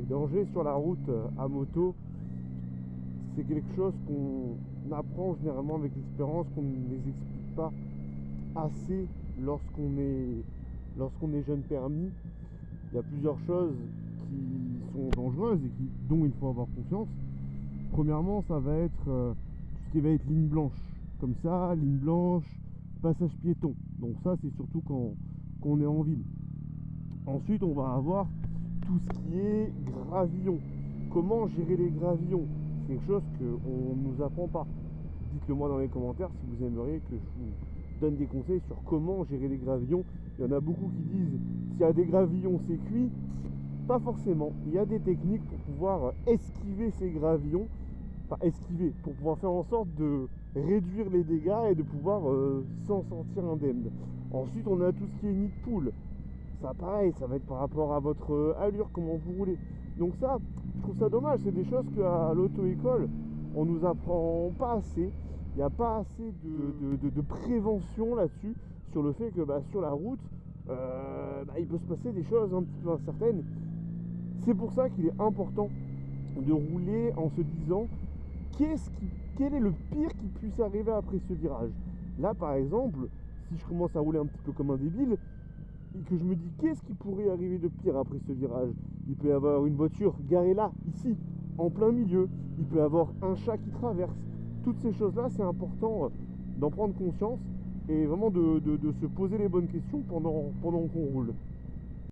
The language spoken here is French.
dangers sur la route à moto, c'est quelque chose qu'on apprend généralement avec l'expérience, qu'on ne les explique pas assez lorsqu'on est jeune permis. Il y a plusieurs choses qui sont dangereuses et dont il faut avoir confiance. Premièrement, ça va être tout ce qui va être ligne blanche. Comme ça, ligne blanche, passage piéton. Donc ça, c'est surtout quand on est en ville. Ensuite, on va avoir tout ce qui est gravillon. Comment gérer les gravillons? C'est quelque chose qu'on ne nous apprend pas. Dites-le moi dans les commentaires si vous aimeriez que je vous donne des conseils sur comment gérer les gravillons. Il y en a beaucoup qui disent s'il y a des gravillons, c'est cuit. Pas forcément. Il y a des techniques pour pouvoir esquiver ces gravillons. Enfin, esquiver, pour pouvoir faire en sorte de réduire les dégâts et de pouvoir s'en sortir indemne. Ensuite, on a tout ce qui est nid de poule. Ça, pareil, ça va être par rapport à votre allure, comment vous roulez. Donc ça, je trouve ça dommage. C'est des choses qu'à l'auto-école, on nous apprend pas assez. Il n'y a pas assez de prévention là-dessus, sur le fait que sur la route, il peut se passer des choses un petit peu incertaines. C'est pour ça qu'il est important de rouler en se disant quel est le pire qui puisse arriver après ce virage. Là, par exemple, si je commence à rouler un petit peu comme un débile, et que je me dis qu'est-ce qui pourrait arriver de pire après ce virage, il peut y avoir une voiture garée là, ici, en plein milieu, il peut y avoir un chat qui traverse. Toutes ces choses-là, c'est important d'en prendre conscience et vraiment de se poser les bonnes questions pendant qu'on roule.